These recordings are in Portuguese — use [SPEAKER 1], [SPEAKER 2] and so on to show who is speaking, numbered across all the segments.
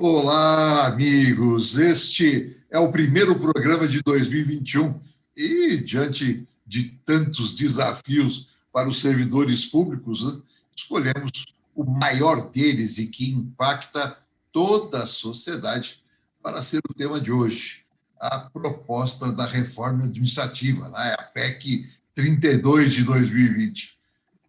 [SPEAKER 1] Olá, amigos. Este é o primeiro programa de 2021 e, diante de tantos desafios para os servidores públicos, escolhemos o maior deles e que impacta toda a sociedade para ser o tema de hoje, a proposta da reforma administrativa, a PEC 32 de 2020.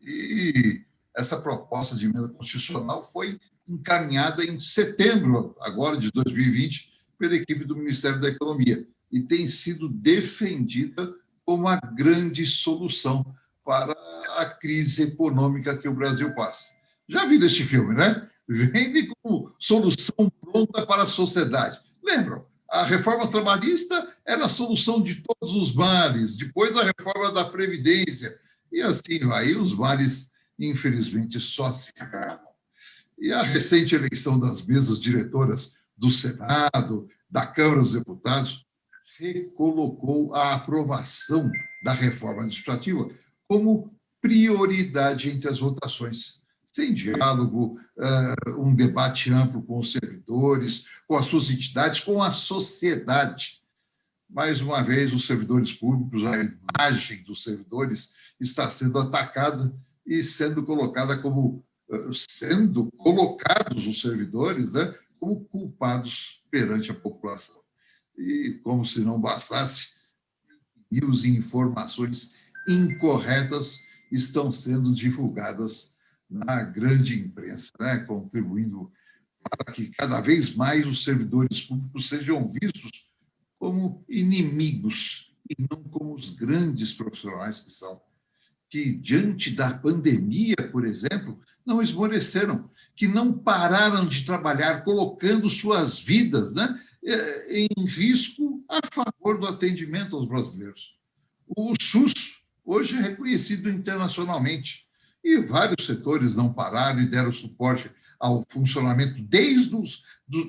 [SPEAKER 1] E essa proposta de emenda constitucional foi encaminhada em setembro, agora de 2020, pela equipe do Ministério da Economia, e tem sido defendida como uma grande solução para a crise econômica que o Brasil passa. Já viram este filme, né? Vende como solução pronta para a sociedade. Lembram? A reforma trabalhista era a solução de todos os males, depois a reforma da Previdência, e assim vai, os males, infelizmente, só se agravam. E a recente eleição das mesas diretoras do Senado, da Câmara dos Deputados, recolocou a aprovação da reforma administrativa como prioridade entre as votações. Sem diálogo, um debate amplo com os servidores, com as suas entidades, com a sociedade. Mais uma vez, os servidores públicos, a imagem dos servidores está sendo atacada e sendo colocada como sendo colocados os servidores, né, como culpados perante a população. E, como se não bastasse, news e informações incorretas estão sendo divulgadas na grande imprensa, né, contribuindo para que cada vez mais os servidores públicos sejam vistos como inimigos e não como os grandes profissionais que são, que, diante da pandemia, por exemplo, não esmoreceram, que não pararam de trabalhar, colocando suas vidas, né, em risco a favor do atendimento aos brasileiros. O SUS hoje é reconhecido internacionalmente e vários setores não pararam e deram suporte ao funcionamento, desde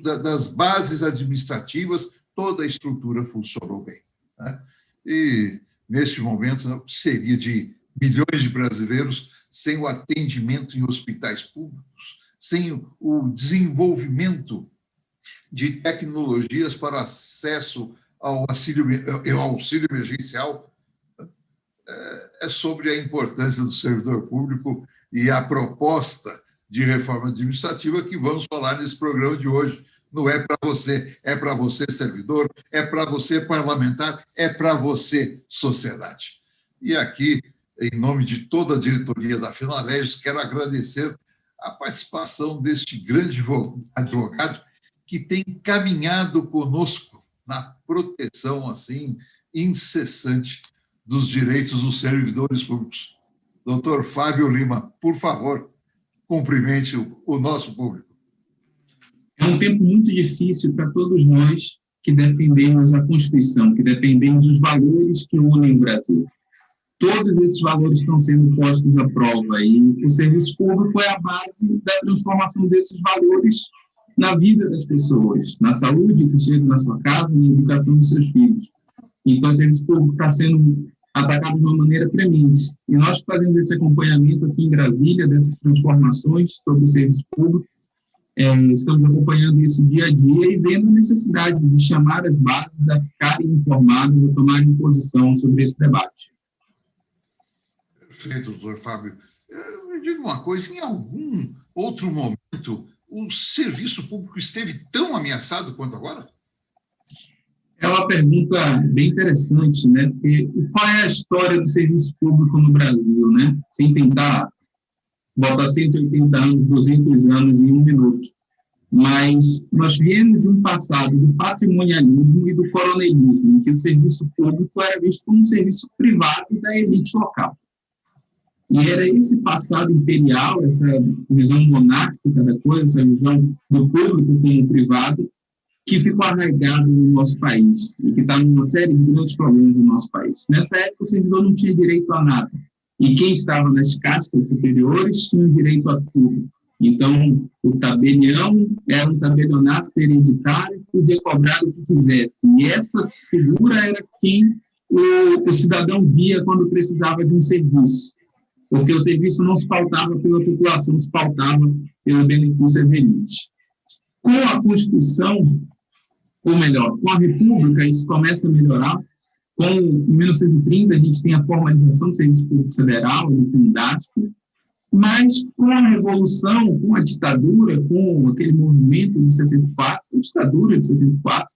[SPEAKER 1] das bases administrativas, toda a estrutura funcionou bem, né? E, neste momento, seria de milhões de brasileiros sem o atendimento em hospitais públicos, sem o desenvolvimento de tecnologias para acesso ao auxílio emergencial. É sobre a importância do servidor público e a proposta de reforma administrativa que vamos falar nesse programa de hoje. Não é para você, é para você, servidor, é para você, parlamentar, é para você, sociedade. E aqui, em nome de toda a diretoria da Finalegis, quero agradecer a participação deste grande advogado que tem caminhado conosco na proteção assim incessante dos direitos dos servidores públicos. Doutor Fábio Lima, por favor, cumprimente o nosso público.
[SPEAKER 2] É um tempo muito difícil para todos nós que defendemos a Constituição, que defendemos os valores que unem o Brasil. Todos esses valores estão sendo postos à prova e o serviço público é a base da transformação desses valores na vida das pessoas, na saúde que chega na sua casa, na educação dos seus filhos. Então, o serviço público está sendo atacado de uma maneira premente. E nós fazemos esse acompanhamento aqui em Brasília, dessas transformações sobre o serviço público, estamos acompanhando isso dia a dia e vendo a necessidade de chamar as bases a ficarem informadas, a tomarem posição sobre esse debate.
[SPEAKER 1] Perfeito, doutor Fábio. Eu digo uma coisa, em algum outro momento o serviço público esteve tão ameaçado quanto agora?
[SPEAKER 2] É uma pergunta bem interessante, né? Porque qual é a história do serviço público no Brasil, né? Sem tentar botar 180 anos, 200 anos em um minuto. Mas nós viemos de um passado do patrimonialismo e do coronelismo, em que o serviço público era visto como um serviço privado da elite local. E era esse passado imperial, essa visão monárquica da coisa, essa visão do público como privado, que ficou arraigado no nosso país e que está numa série de grandes problemas no nosso país. Nessa época, o servidor não tinha direito a nada. E quem estava nas castas superiores tinha direito a tudo. Então, o tabelião era um tabelionato hereditário que podia cobrar o que quisesse. E essa figura era quem o cidadão via quando precisava de um serviço. Porque o serviço não se pautava pela população, se pautava pelo benefício da elite. Com a Constituição, ou melhor, com a República, isso começa a melhorar. Em 1930, a gente tem a formalização do Serviço Público Federal, do Fundástico, mas com a Revolução, com a ditadura, com aquele movimento de 64, a ditadura de 64,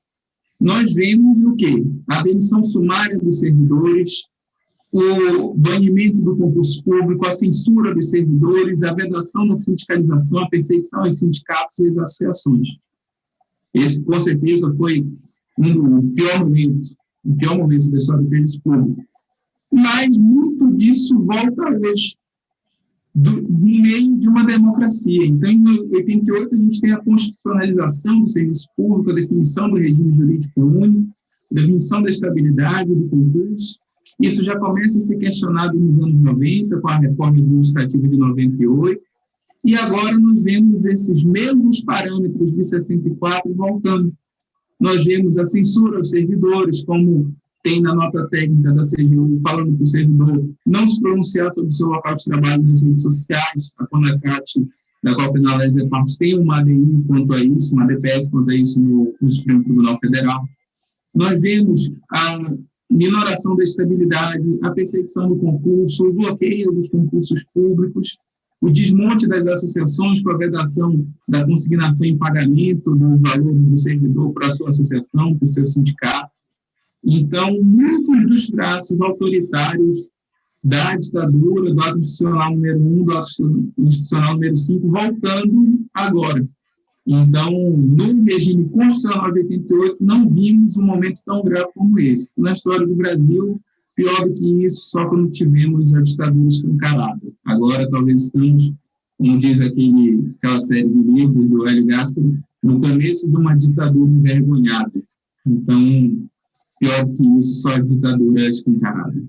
[SPEAKER 2] nós vemos o quê? A demissão sumária dos servidores, o banimento do concurso público, a censura dos servidores, a vedação da sindicalização, a perseguição aos sindicatos e às associações. Esse, com certeza, foi o pior momento da história do serviço público. Mas muito disso volta hoje, no meio de uma democracia. Então, em 88, a gente tem a constitucionalização do serviço público, a definição do regime jurídico único, a definição da estabilidade do concurso. Isso já começa a ser questionado nos anos 90, com a reforma administrativa de 98, e agora nós vemos esses mesmos parâmetros de 64 voltando. Nós vemos a censura aos servidores, como tem na nota técnica da CGU, falando para o servidor não se pronunciar sobre o seu local de trabalho nas redes sociais. A CONACAT, da qual a Fenalese é parte, tem uma ADI quanto a isso, uma DPF quanto a isso no Supremo Tribunal Federal. Nós vemos a minoração da estabilidade, a perseguição do concurso, o bloqueio dos concursos públicos, o desmonte das associações com a vedação da consignação em pagamento dos valores do servidor para a sua associação, para o seu sindicato. Então, muitos dos traços autoritários da ditadura, do ato institucional número 1, do ato institucional número 5, voltando agora. Então, no regime constitucional de 88, não vimos um momento tão grave como esse. Na história do Brasil, pior do que isso, só quando tivemos a ditadura escancarada. Agora, talvez estamos, como diz aquela série de livros do Hélio Gaspari, no começo de uma ditadura envergonhada. Então, pior do que isso, só a ditadura escancarada.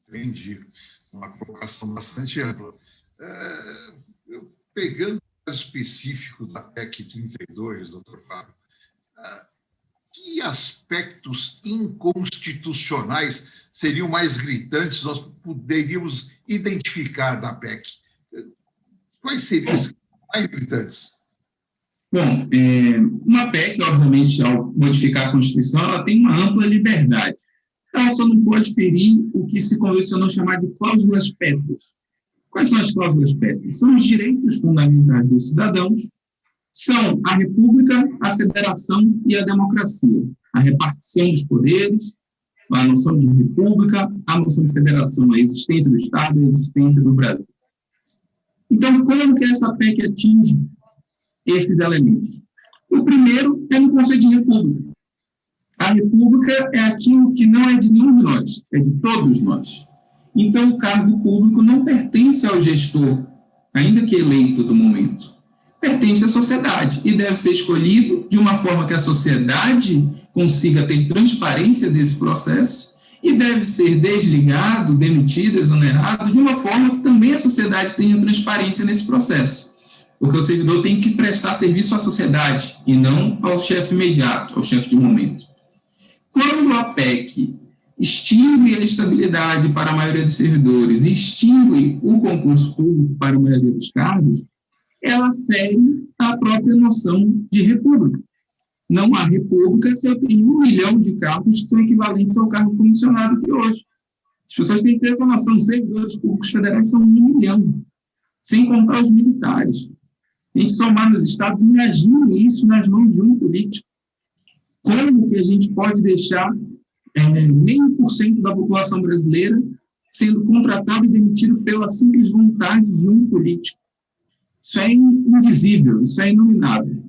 [SPEAKER 1] Entendi. Uma colocação bastante ampla. Pegando o específico da PEC 32, doutor Fábio, que aspectos inconstitucionais seriam mais gritantes, nós poderíamos identificar na PEC? Quais seriam os mais gritantes?
[SPEAKER 2] Bom, uma PEC, obviamente, ao modificar a Constituição, ela tem uma ampla liberdade. Ela só não pode ferir o que se convencionou chamar de cláusulas pétreas. Quais são as cláusulas pétreas? São os direitos fundamentais dos cidadãos, são a República, a Federação e a democracia. A repartição dos poderes, a noção de República, a noção de Federação, a existência do Estado e a existência do Brasil. Então, como que essa PEC atinge esses elementos? O primeiro é no conceito de República. A República é aquilo que não é de nenhum de nós, é de todos nós. Então, o cargo público não pertence ao gestor, ainda que eleito do momento. Pertence à sociedade e deve ser escolhido de uma forma que a sociedade consiga ter transparência desse processo e deve ser desligado, demitido, exonerado, de uma forma que também a sociedade tenha transparência nesse processo. Porque o servidor tem que prestar serviço à sociedade e não ao chefe imediato, ao chefe de momento. Quando a PEC extingue a estabilidade para a maioria dos servidores e extingue o concurso público para a maioria dos cargos, ela fere a própria noção de república. Não há república se eu tenho 1 milhão de cargos que são equivalentes ao cargo comissionado de hoje. As pessoas têm que ter essa noção, os servidores públicos federais são 1 milhão, sem contar os militares. A gente somar nos estados, imagine isso nas mãos de um político. Como que a gente pode deixar 0,5% da população brasileira sendo contratado e demitido pela simples vontade de um político? Isso é indizível, isso é inominável.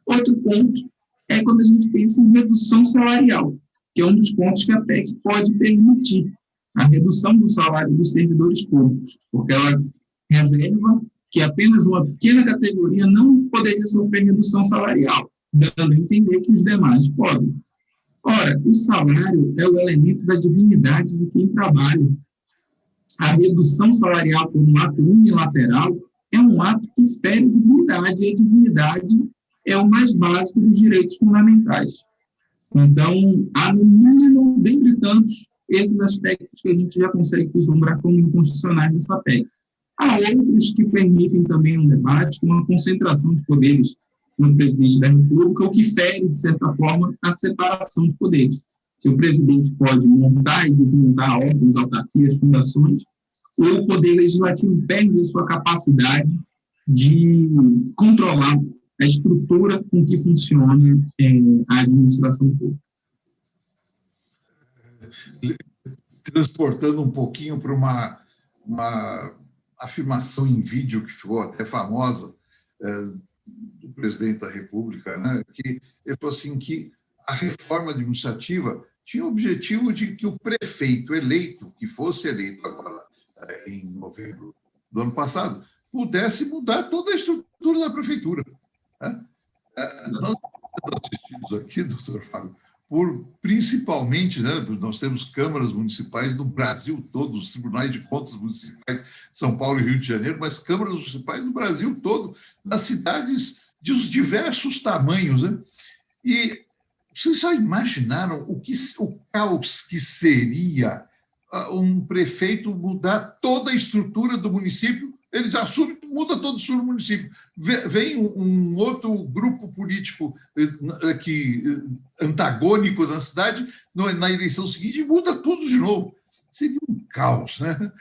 [SPEAKER 2] Outro ponto é quando a gente pensa em redução salarial, que é um dos pontos que a PEC pode permitir, a redução do salário dos servidores públicos, porque ela reserva que apenas uma pequena categoria não poderia sofrer redução salarial, dando a entender que os demais podem. Ora, o salário é o elemento da dignidade de quem trabalha. A redução salarial por um ato unilateral é um ato que fere a dignidade, e a dignidade é o mais básico dos direitos fundamentais. Então, há no mínimo, dentre tantos, esses aspectos que a gente já consegue vislumbrar como inconstitucionais nessa PEC. Há outros que permitem também um debate com uma concentração de poderes no presidente da República, o que fere, de certa forma, a separação de poderes. Se o presidente pode montar e desmontar órgãos, autarquias, fundações, ou o poder legislativo perde a sua capacidade de controlar a estrutura com que funciona a administração pública.
[SPEAKER 1] Transportando um pouquinho para uma afirmação em vídeo que ficou até famosa do presidente da República, né, que ele falou assim que a reforma administrativa tinha o objetivo de que o prefeito eleito, que fosse eleito agora em novembro do ano passado, pudesse mudar toda a estrutura da prefeitura. Né? Nós estamos assistidos aqui, doutor Fábio, principalmente, né, nós temos câmaras municipais no Brasil todo, os tribunais de contas municipais, São Paulo e Rio de Janeiro, mas câmaras municipais no Brasil todo, nas cidades de os diversos tamanhos. Né? E vocês já imaginaram o caos que seria um prefeito mudar toda a estrutura do município? Ele já assume, muda todo o estrutura do município. Vem um outro grupo político antagônico na cidade, na eleição seguinte, e muda tudo de novo. Seria um caos, né?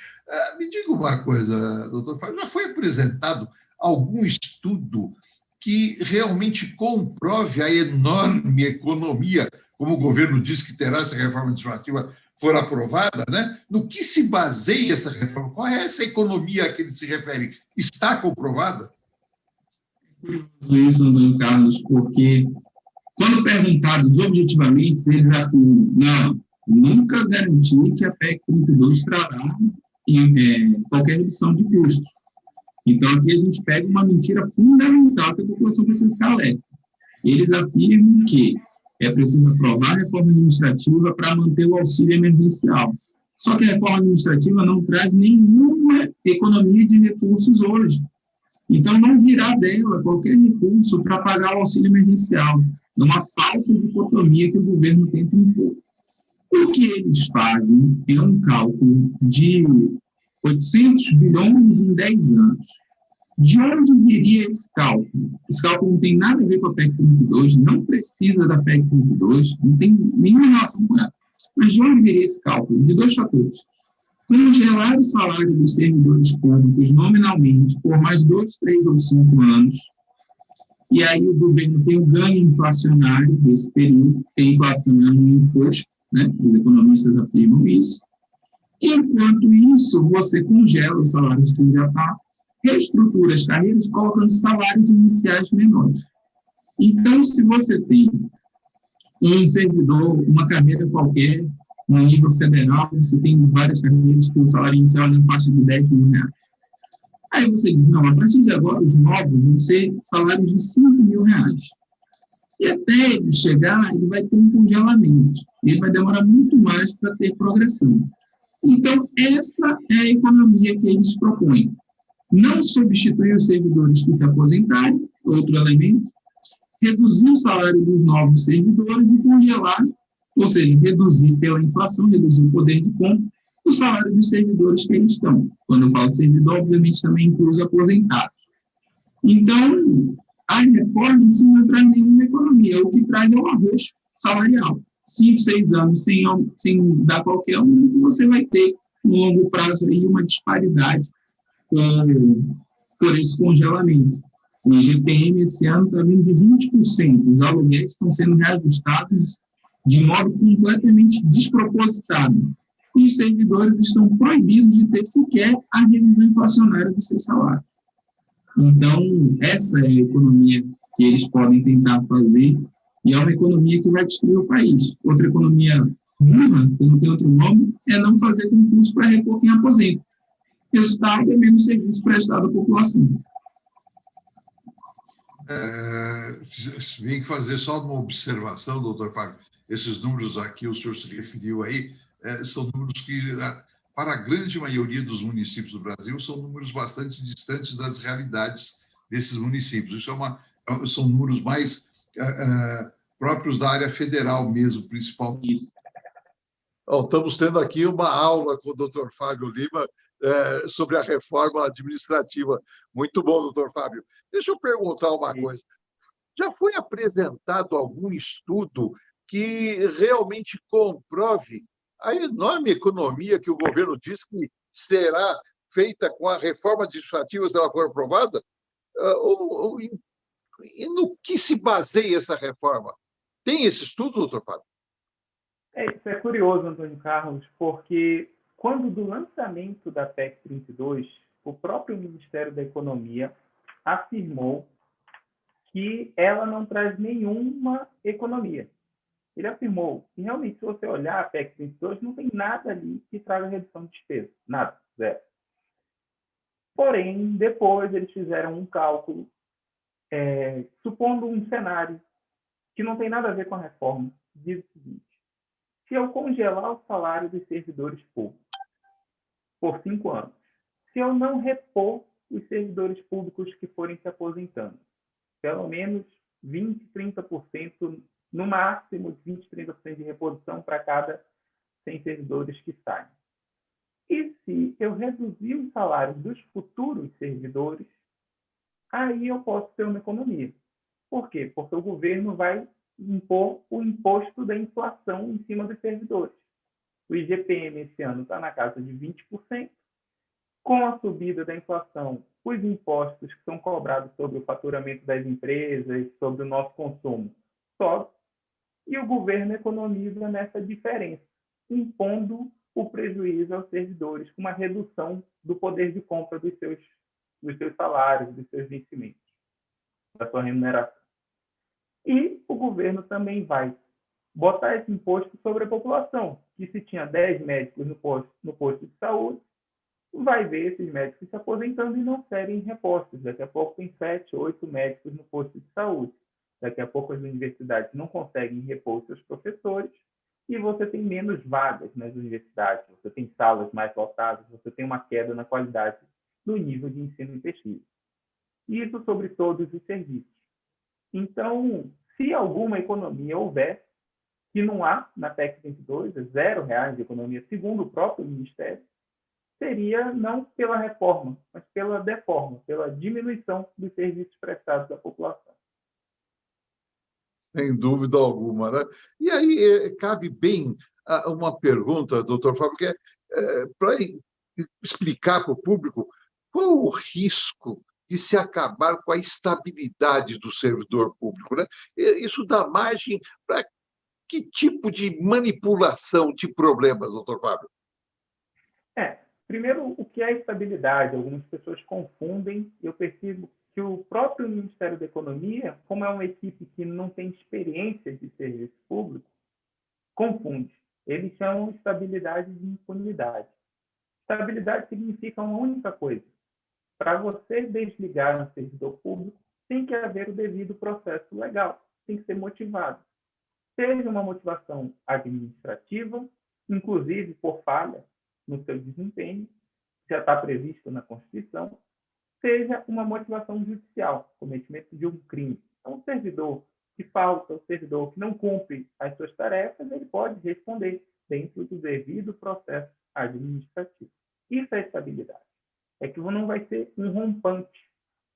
[SPEAKER 1] Me diga uma coisa, doutor Fábio, já foi apresentado algum estudo que realmente comprove a enorme economia, como o governo diz que terá se a reforma administrativa for aprovada, né? No que se baseia essa reforma? Qual é essa economia a que ele se refere? Está comprovada?
[SPEAKER 2] Isso, Antônio Carlos, porque quando perguntados objetivamente, eles afirmam, não, nunca garanti que a PEC 32 trará qualquer redução de custos. Então, aqui a gente pega uma mentira fundamental que a população precisa ficar alerta. Eles afirmam que é preciso aprovar a reforma administrativa para manter o auxílio emergencial. Só que a reforma administrativa não traz nenhuma economia de recursos hoje. Então, não virá dela qualquer recurso para pagar o auxílio emergencial. É uma falsa dicotomia que o governo tenta impor. O que eles fazem é um cálculo de 800 bilhões em 10 anos. De onde viria esse cálculo? Esse cálculo não tem nada a ver com a PEC 32, não precisa da PEC 32, não tem nenhuma relação com ela. Mas de onde viria esse cálculo? De dois fatores. Congelar o salário dos servidores públicos nominalmente por mais 2, 3 ou 5 anos, e aí o governo tem um ganho inflacionário desse período, porque a inflação é um imposto, né? Os economistas afirmam isso. Enquanto isso, você congela os salários que já está, reestrutura as carreiras, colocando salários iniciais menores. Então, se você tem um servidor, uma carreira qualquer, no nível federal, você tem várias carreiras com o salário inicial na faixa de 10 mil reais. Aí você diz, não, a partir de agora, os novos vão ser salários de 5 mil reais. E até ele chegar, ele vai ter um congelamento. Ele vai demorar muito mais para ter progressão. Então, essa é a economia que eles propõem. Não substituir os servidores que se aposentarem, outro elemento, reduzir o salário dos novos servidores e congelar, ou seja, reduzir pela inflação, reduzir o poder de compra, o salário dos servidores que eles estão. Quando eu falo servidor, obviamente também inclui os aposentados. Então, a reforma em si não traz nenhuma economia, o que traz é o arroz salarial. 5, 6 anos sem dar qualquer aumento, você vai ter, no longo prazo, aí, uma disparidade por esse congelamento. O IGPM esse ano está vindo de 20%, os aluguéis estão sendo reajustados de modo completamente despropositado. E os servidores estão proibidos de ter sequer a revisão inflacionária do seu salário. Então, essa é a economia que eles podem tentar fazer, e é uma economia que vai destruir o país. Outra economia burra, que não tem outro nome, é não fazer concurso para repor quem aposenta. Resultado é menos serviço prestado à população.
[SPEAKER 1] Vim fazer só uma observação, doutor Fábio. Esses números aqui, o senhor se referiu aí, são números que, para a grande maioria dos municípios do Brasil, são números bastante distantes das realidades desses municípios. Isso são números mais próprios da área federal mesmo, principalmente. Estamos tendo aqui uma aula com o doutor Fábio Lima sobre a reforma administrativa. Muito bom, doutor Fábio. Deixa eu perguntar uma coisa. Já foi apresentado algum estudo que realmente comprove a enorme economia que o governo diz que será feita com a reforma administrativa se ela for aprovada? E no que se baseia essa reforma? Tem esse estudo, doutor Fábio?
[SPEAKER 3] Isso é curioso, Antônio Carlos, porque quando do lançamento da PEC 32, o próprio Ministério da Economia afirmou que ela não traz nenhuma economia. Ele afirmou que, realmente, se você olhar a PEC 32, não tem nada ali que traga redução de despesa. Nada, zero. Porém, depois eles fizeram um cálculo, supondo um cenário que não tem nada a ver com a reforma. Diz o seguinte: se eu congelar o salário dos servidores públicos por 5 anos, se eu não repor os servidores públicos que forem se aposentando, pelo menos 20%, 30%, no máximo 20%, 30% de reposição para cada 100 servidores que saem. E se eu reduzir os salários dos futuros servidores, aí eu posso ter uma economia. Por quê? Porque o governo vai impor o imposto da inflação em cima dos servidores. O IGPM esse ano está na casa de 20%. Com a subida da inflação, os impostos que são cobrados sobre o faturamento das empresas, sobre o nosso consumo, sobem. E o governo economiza nessa diferença, impondo o prejuízo aos servidores, com uma redução do poder de compra dos seus salários, dos seus vencimentos, da sua remuneração. E o governo também vai botar esse imposto sobre a população, que se tinha 10 médicos no posto de saúde, vai ver esses médicos se aposentando e não serem repostos. Daqui a pouco tem 7, 8 médicos no posto de saúde. Daqui a pouco as universidades não conseguem repor seus professores e você tem menos vagas nas universidades, você tem salas mais lotadas, você tem uma queda na qualidade do nível de ensino e pesquisa. Isso sobre todos os serviços. Então, se alguma economia houver, que não há na PEC 22, é R$0 de economia, segundo o próprio Ministério, seria não pela reforma, mas pela deforma, pela diminuição dos serviços prestados à população.
[SPEAKER 1] Sem dúvida alguma, né? E aí cabe bem uma pergunta, doutor Fábio, que para explicar para o público qual o risco de se acabar com a estabilidade do servidor público, né? Isso dá margem para que tipo de manipulação de problemas, doutor Fábio?
[SPEAKER 3] Primeiro, o que é estabilidade? Algumas pessoas confundem. Eu percebo que o próprio Ministério da Economia, como é uma equipe que não tem experiência de serviço público, confunde. Eles chamam estabilidade de impunidade. Estabilidade significa uma única coisa: para você desligar um servidor público, tem que haver o devido processo legal, tem que ser motivado. Seja uma motivação administrativa, inclusive por falha no seu desempenho, já está previsto na Constituição, seja uma motivação judicial, cometimento de um crime. Então, o servidor que falta, o servidor que não cumpre as suas tarefas, ele pode responder dentro do devido processo administrativo. Isso é estabilidade. É que não vai ser um rompante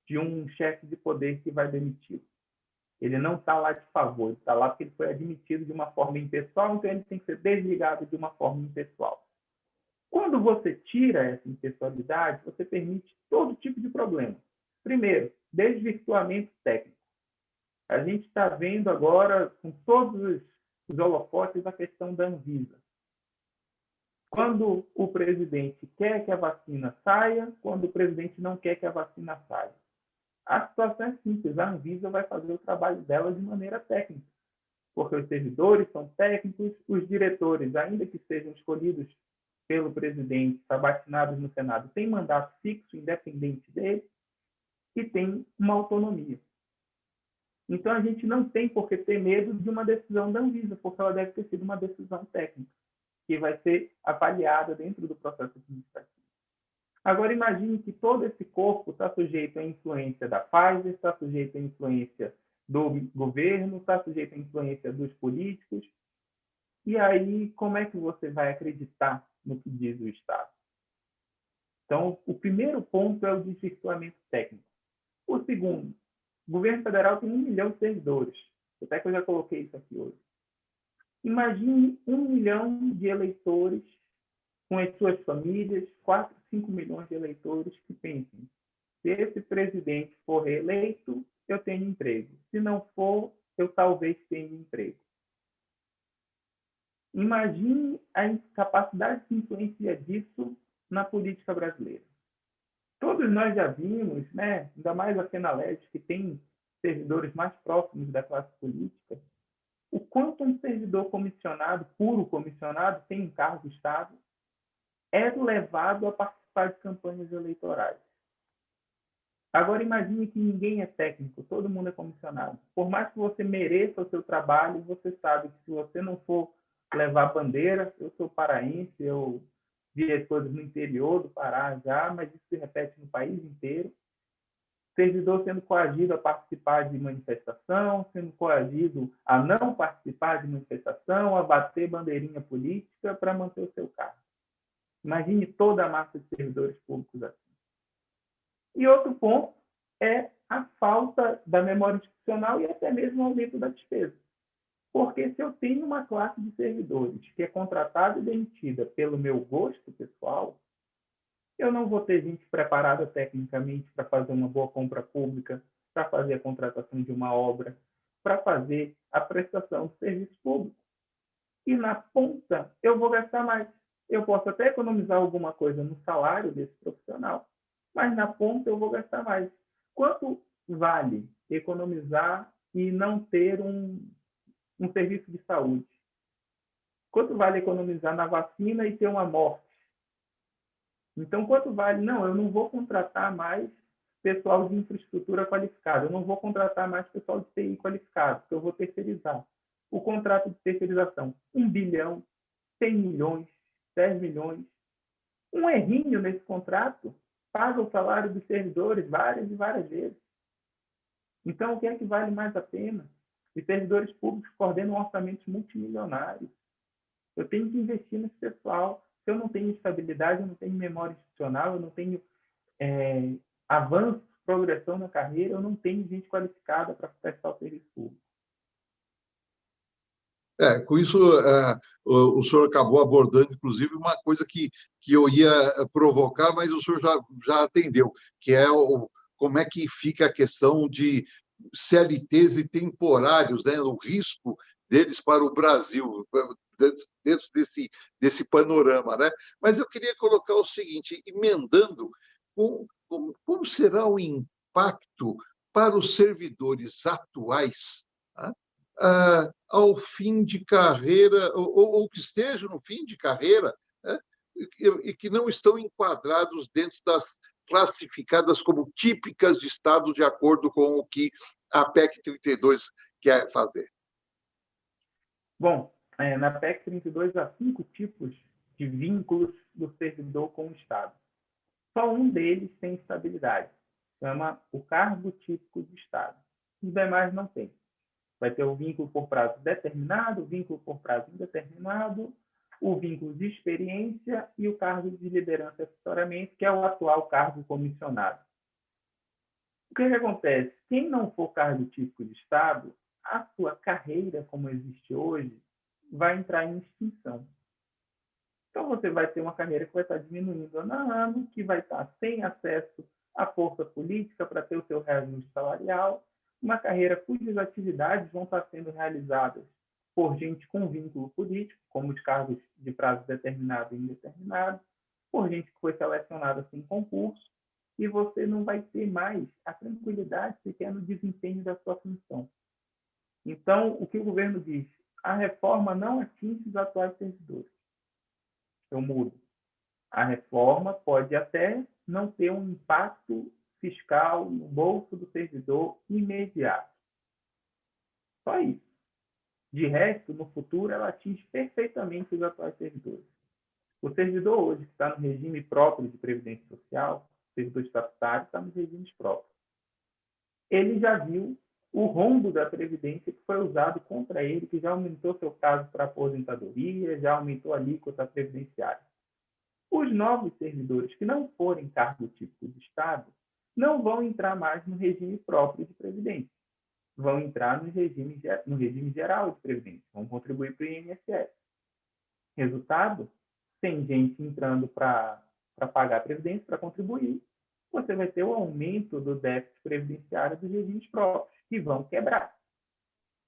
[SPEAKER 3] de um chefe de poder que vai demitir. Ele não está lá de favor, ele está lá porque ele foi admitido de uma forma impessoal, então ele tem que ser desligado de uma forma impessoal. Quando você tira essa impessoalidade, você permite todo tipo de problema. Primeiro, desvirtuamento técnico. A gente está vendo agora, com todos os holofotes, a questão da Anvisa. Quando o presidente quer que a vacina saia, quando o presidente não quer que a vacina saia. A situação é simples, a Anvisa vai fazer o trabalho dela de maneira técnica, porque os servidores são técnicos, os diretores, ainda que sejam escolhidos pelo presidente, sabatiнаdos no Senado, têm mandato fixo, independente dele, e tem uma autonomia. Então, a gente não tem por que ter medo de uma decisão da Anvisa, porque ela deve ter sido uma decisão técnica, que vai ser avaliada dentro do processo administrativo. Agora, imagine que todo esse corpo está sujeito à influência da Pfizer, está sujeito à influência do governo, está sujeito à influência dos políticos. E aí, como é que você vai acreditar no que diz o Estado? Então, o primeiro ponto é o desvirtuamento técnico. O segundo, o governo federal tem 1 milhão de servidores. Até que eu já coloquei isso aqui hoje. Imagine 1 milhão de eleitores com as suas famílias, 4, 5 milhões de eleitores que pensem: se esse presidente for reeleito, eu tenho emprego. Se não for, eu talvez tenha emprego. Imagine a capacidade de influência disso na política brasileira. Todos nós já vimos, né, ainda mais a FENALED, que tem servidores mais próximos da classe política, o quanto um servidor comissionado, puro comissionado, sem encargo do Estado, é levado a participar de campanhas eleitorais. Agora imagine que ninguém é técnico, todo mundo é comissionado. Por mais que você mereça o seu trabalho, você sabe que se você não for levar bandeira, eu sou paraense, eu vi as coisas no interior do Pará já, mas isso se repete no país inteiro. Servidor sendo coagido a participar de manifestação, sendo coagido a não participar de manifestação, a bater bandeirinha política para manter o seu cargo. Imagine toda a massa de servidores públicos assim. E outro ponto é a falta da memória institucional e até mesmo o aumento da despesa. Porque se eu tenho uma classe de servidores que é contratada e demitida pelo meu gosto pessoal, eu não vou ter gente preparada tecnicamente para fazer uma boa compra pública, para fazer a contratação de uma obra, para fazer a prestação de serviço público. E na ponta, eu vou gastar mais. Eu posso até economizar alguma coisa no salário desse profissional, mas na ponta eu vou gastar mais. Quanto vale economizar e não ter um serviço de saúde? Quanto vale economizar na vacina e ter uma morte? Então, quanto vale? Não, eu não vou contratar mais pessoal de infraestrutura qualificado, eu não vou contratar mais pessoal de TI qualificado, porque eu vou terceirizar. O contrato de terceirização, 1 bilhão, 100 milhões, 10 milhões. Um errinho nesse contrato paga o salário dos servidores várias e várias vezes. Então, o que é que vale mais a pena? Os servidores públicos coordenam orçamentos multimilionários. Eu tenho que investir nesse pessoal. Se eu não tenho estabilidade, eu não tenho memória institucional, eu não tenho avanço, progressão na carreira, eu não tenho gente qualificada para prestar o serviço público.
[SPEAKER 1] Com isso, o senhor acabou abordando, inclusive, uma coisa que eu ia provocar, mas o senhor já atendeu, que é como é que fica a questão de CLTs e temporários, né, o risco deles para o Brasil, dentro desse panorama, né? Mas eu queria colocar o seguinte, emendando, como será o impacto para os servidores atuais, né, ao fim de carreira, ou que estejam no fim de carreira, né, e que não estão enquadrados dentro das classificadas como típicas de Estado, de acordo com o que a PEC 32 quer fazer?
[SPEAKER 3] Bom, na PEC 32 há 5 tipos de vínculos do servidor com o Estado. Só um deles tem estabilidade, chama o cargo típico de Estado. Os demais não têm. Vai ter o vínculo por prazo determinado, o vínculo por prazo indeterminado, o vínculo de experiência e o cargo de liderança e assessoramento, que é o atual cargo comissionado. O que acontece? Quem não for cargo típico de Estado, a sua carreira, como existe hoje, vai entrar em extinção. Então, você vai ter uma carreira que vai estar diminuindo ano a ano, que vai estar sem acesso à força política para ter o seu reajuste salarial, uma carreira cujas atividades vão estar sendo realizadas por gente com vínculo político, como os cargos de prazo determinado e indeterminado, por gente que foi selecionada sem concurso, e você não vai ter mais a tranquilidade que quer no desempenho da sua função. Então, o que o governo diz? A reforma não atinge os atuais servidores. Eu mudo. A reforma pode até não ter um impacto fiscal no bolso do servidor imediato. Só isso. De resto, no futuro, ela atinge perfeitamente os atuais servidores. O servidor hoje que está no regime próprio de previdência social, o servidor estatutário está nos regimes próprios. Ele já viu o rombo da Previdência que foi usado contra ele, que já aumentou seu caso para aposentadoria, já aumentou a alíquota previdenciária. Os novos servidores que não forem cargo típico de Estado não vão entrar mais no regime próprio de previdência, vão entrar no regime geral de previdência, vão contribuir para o INSS. Resultado, tem gente entrando para pagar a previdência, para contribuir, você vai ter o aumento do déficit previdenciário dos regimes próprios, que vão quebrar.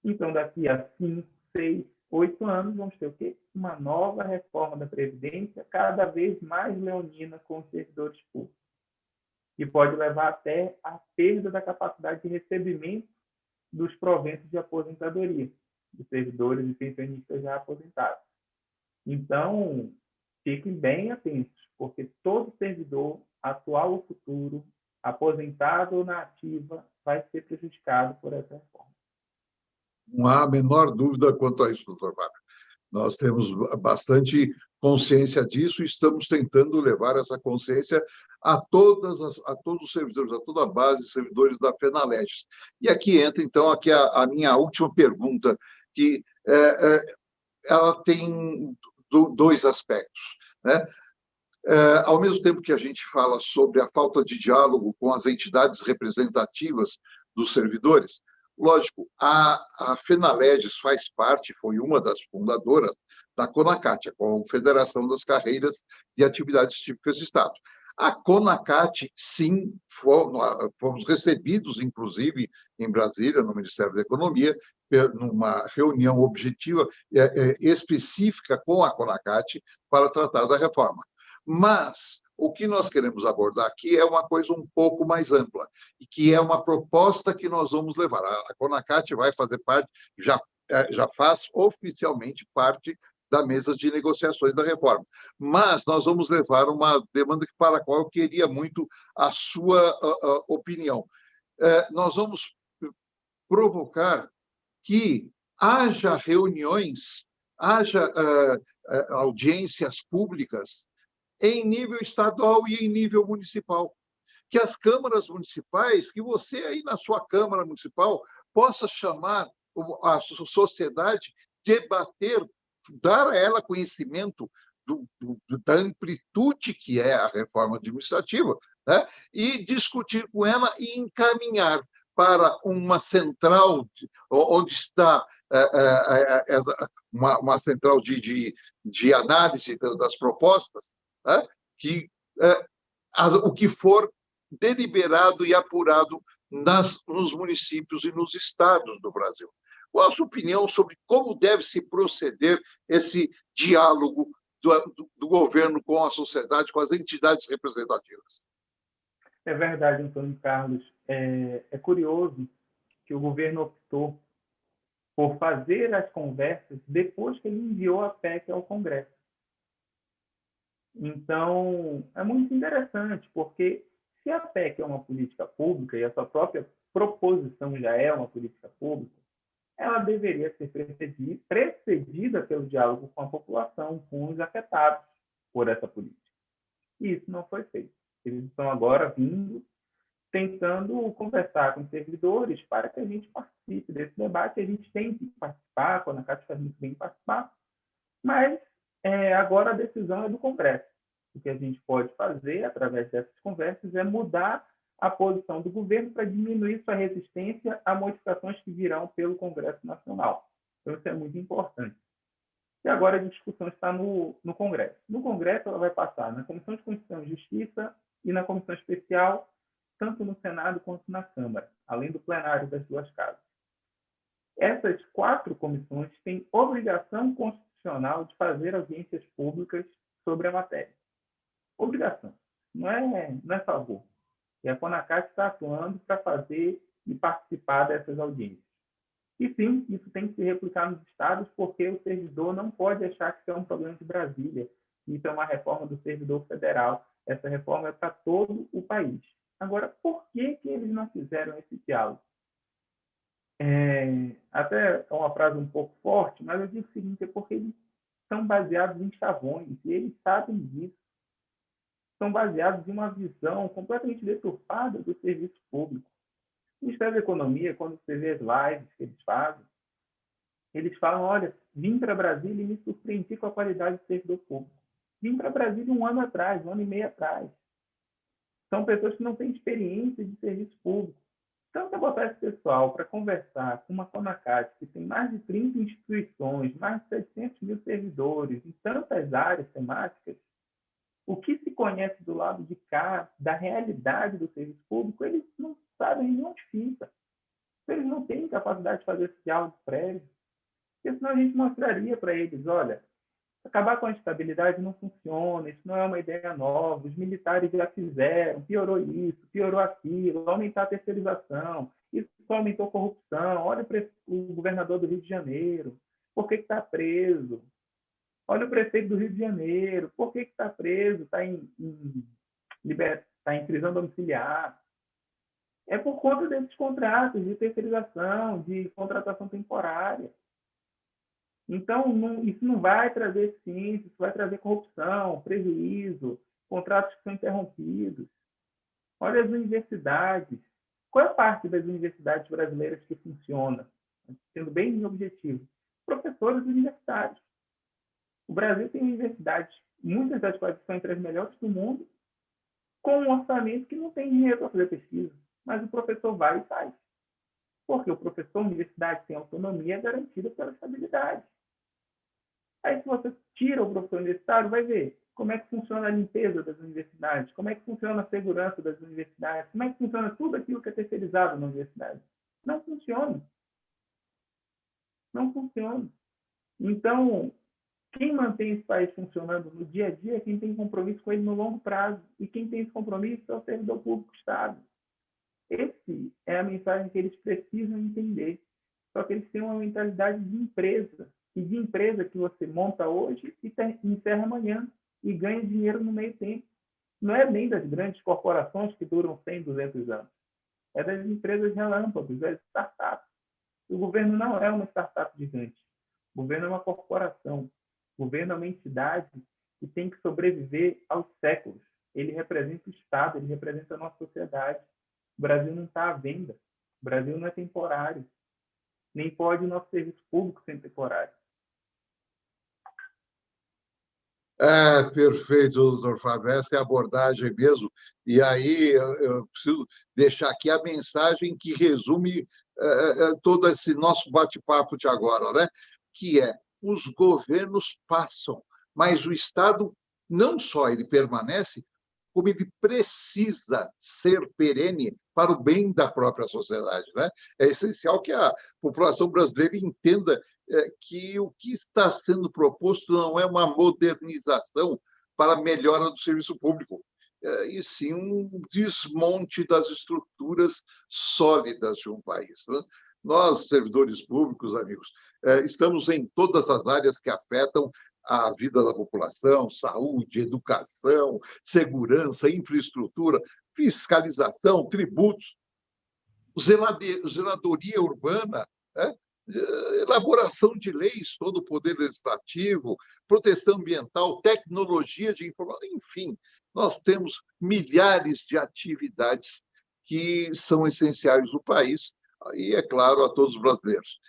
[SPEAKER 3] Então, daqui a 5, 6, 8 anos, vamos ter o quê? Uma nova reforma da Previdência, cada vez mais leonina com os servidores públicos, que pode levar até a perda da capacidade de recebimento dos proventos de aposentadoria, dos servidores e pensionistas já aposentados. Então, fiquem bem atentos, porque todo servidor, atual ou futuro, aposentado ou na ativa, vai ser prejudicado por essa reforma.
[SPEAKER 1] Não há a menor dúvida quanto a isso, doutor Fábio. Nós temos bastante consciência disso e estamos tentando levar essa consciência a todos os servidores, a toda a base de servidores da FENALEGES. E aqui entra, então, aqui a minha última pergunta, que ela tem dois aspectos, né? Ao mesmo tempo que a gente fala sobre a falta de diálogo com as entidades representativas dos servidores, lógico, a FENALEGES faz parte, foi uma das fundadoras da CONACAT, a Confederação das Carreiras e Atividades Típicas de Estado. A CONACAT, sim, fomos recebidos, inclusive, em Brasília, no Ministério da Economia, numa reunião objetiva específica com a CONACAT para tratar da reforma. Mas o que nós queremos abordar aqui é uma coisa um pouco mais ampla, e que é uma proposta que nós vamos levar. A CONACAT vai fazer parte, já faz oficialmente parte da mesa de negociações da reforma. Mas nós vamos levar uma demanda para a qual eu queria muito a sua opinião. Nós vamos provocar que haja reuniões, haja audiências públicas em nível estadual e em nível municipal. Que as câmaras municipais, que você aí na sua Câmara Municipal possa chamar a sociedade, debater, dar a ela conhecimento da amplitude que é a reforma administrativa, né? E discutir com ela e encaminhar para uma central, onde está uma central de análise das propostas, né? Que o que for deliberado e apurado nos municípios e nos estados do Brasil. Qual a sua opinião sobre como deve se proceder esse diálogo do governo com a sociedade, com as entidades representativas?
[SPEAKER 3] É verdade, Antônio Carlos. É curioso que o governo optou por fazer as conversas depois que ele enviou a PEC ao Congresso. Então, é muito interessante, porque se a PEC é uma política pública e a sua própria proposição já é uma política pública, ela deveria ser precedida pelo diálogo com a população, com os afetados por essa política. E isso não foi feito. Eles estão agora vindo, tentando conversar com os servidores para que a gente participe desse debate. A gente tem que participar, quando a CAT faz muito bem participar, mas agora a decisão é do Congresso. O que a gente pode fazer, através dessas conversas, é mudar a posição do governo para diminuir sua resistência a modificações que virão pelo Congresso Nacional. Então, isso é muito importante. E agora a discussão está no Congresso. No Congresso, ela vai passar na Comissão de Constituição e Justiça e na Comissão Especial, tanto no Senado quanto na Câmara, além do plenário das duas casas. Essas 4 comissões têm obrigação constitucional de fazer audiências públicas sobre a matéria. Obrigação, não é favor. E a CONACAT está atuando para fazer e participar dessas audiências. E sim, isso tem que se replicar nos estados, porque o servidor não pode achar que isso é um problema de Brasília. Isso é uma reforma do servidor federal. Essa reforma é para todo o país. Agora, por que eles não fizeram esse diálogo? Até é uma frase um pouco forte, mas eu digo o seguinte, é porque eles são baseados em chavões, e eles sabem disso. São baseados em uma visão completamente deturpada do serviço público. O Ministério da Economia, quando você vê as lives que eles fazem, eles falam, olha, vim para Brasília e me surpreendi com a qualidade do servidor público. vim para Brasília um ano atrás, um ano e meio atrás. São pessoas que não têm experiência de serviço público. Então, se eu botar esse pessoal para conversar com uma Conacate, que tem mais de 30 instituições, mais de 700 mil servidores, em tantas áreas temáticas, o que se conhece do lado de cá, da realidade do serviço público, eles não sabem, eles não fica. Eles não têm capacidade de fazer esse diálogo prévio. Porque senão a gente mostraria para eles, olha, acabar com a estabilidade não funciona, isso não é uma ideia nova, os militares já fizeram, piorou isso, piorou aquilo, aumentar a terceirização, isso só aumentou a corrupção, olha o governador do Rio de Janeiro, por que está preso? Olha o prefeito do Rio de Janeiro, por que está preso? Está tá em prisão domiciliar. É por conta desses contratos de terceirização, de contratação temporária. Então, isso não vai trazer eficiência, isso vai trazer corrupção, prejuízo, contratos que são interrompidos. Olha as universidades. Qual é a parte das universidades brasileiras que funciona? Sendo bem objetivo. Professores universitários. O Brasil tem universidades, muitas das quais são entre as melhores do mundo, com um orçamento que não tem dinheiro para fazer pesquisa. Mas o professor vai e faz. Porque o professor, a universidade, tem autonomia garantida pela estabilidade. Aí, se você tira o professor universitário, vai ver como é que funciona a limpeza das universidades, como é que funciona a segurança das universidades, como é que funciona tudo aquilo que é terceirizado na universidade. Não funciona. Não funciona. Então, quem mantém esse país funcionando no dia a dia é quem tem compromisso com ele no longo prazo. E quem tem esse compromisso é o servidor público do Estado. Essa é a mensagem que eles precisam entender. Só que eles têm uma mentalidade de empresa. E de empresa que você monta hoje e encerra amanhã. E ganha dinheiro no meio tempo. Não é nem das grandes corporações que duram 100, 200 anos. É das empresas relâmpagos, das startups. O governo não é uma startup gigante. O governo é uma corporação. O governo é uma entidade que tem que sobreviver aos séculos. Ele representa o Estado, ele representa a nossa sociedade. O Brasil não está à venda. O Brasil não é temporário. Nem pode o nosso serviço público ser temporário.
[SPEAKER 1] Perfeito, doutor Fábio, essa é a abordagem mesmo. E aí eu preciso deixar aqui a mensagem que resume todo esse nosso bate-papo de agora, né? Que é: os governos passam, mas o Estado não só ele permanece, como ele precisa ser perene para o bem da própria sociedade, né? É essencial que a população brasileira entenda que o que está sendo proposto não é uma modernização para a melhora do serviço público, e sim um desmonte das estruturas sólidas de um país, né? Nós, servidores públicos, amigos, estamos em todas as áreas que afetam a vida da população: saúde, educação, segurança, infraestrutura, fiscalização, tributos, zeladoria urbana, né? Elaboração de leis, todo o poder legislativo, proteção ambiental, tecnologia de informação, enfim, nós temos milhares de atividades que são essenciais no país e, é claro, a todos os brasileiros.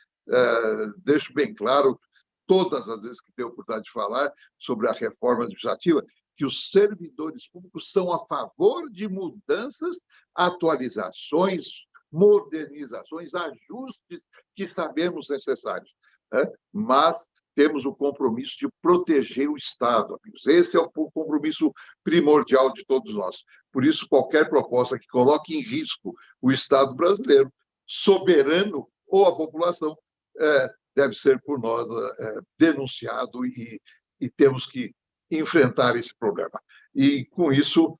[SPEAKER 1] Deixo bem claro, todas as vezes que tenho a oportunidade de falar sobre a reforma administrativa, que os servidores públicos são a favor de mudanças, atualizações, modernizações, ajustes que sabemos necessários, né? Mas temos o compromisso de proteger o Estado, amigos. Esse é o compromisso primordial de todos nós. Por isso, qualquer proposta que coloque em risco o Estado brasileiro, soberano, ou a população, deve ser por nós denunciado, e temos que enfrentar esse problema. E, com isso,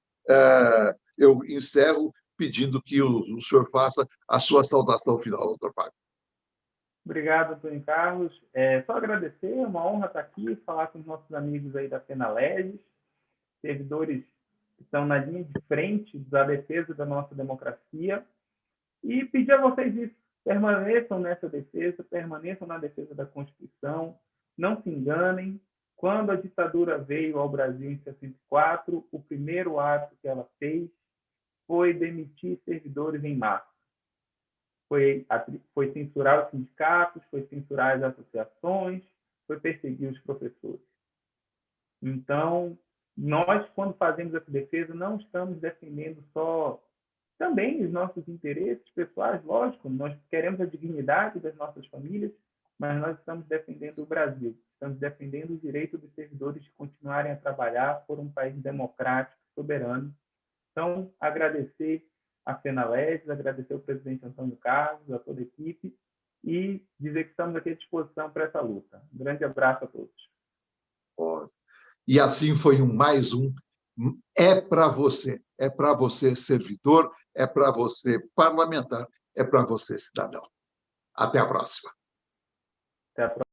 [SPEAKER 1] eu encerro pedindo que o senhor faça a sua saudação final, doutor Fábio.
[SPEAKER 3] Obrigado, Antônio Carlos. Só agradecer, é uma honra estar aqui, falar com os nossos amigos aí da FenaLegis, servidores que estão na linha de frente da defesa da nossa democracia, e pedir a vocês isso: permaneçam nessa defesa, permaneçam na defesa da Constituição, não se enganem. Quando a ditadura veio ao Brasil em 64, o primeiro ato que ela fez foi demitir servidores em massa. Foi censurar os sindicatos, foi censurar as associações, foi perseguir os professores. Então, nós, quando fazemos essa defesa, não estamos defendendo só também os nossos interesses pessoais, lógico, nós queremos a dignidade das nossas famílias, mas nós estamos defendendo o Brasil, estamos defendendo o direito dos servidores de continuarem a trabalhar por um país democrático, soberano. Então, agradecer a FENALES, agradecer ao presidente Antônio Carlos, a toda a equipe, e dizer que estamos aqui à disposição para essa luta. Um grande abraço a todos.
[SPEAKER 4] E assim foi mais um. É para você, servidor, é para você, parlamentar, é para você, cidadão. Até a próxima.
[SPEAKER 3] Até a próxima.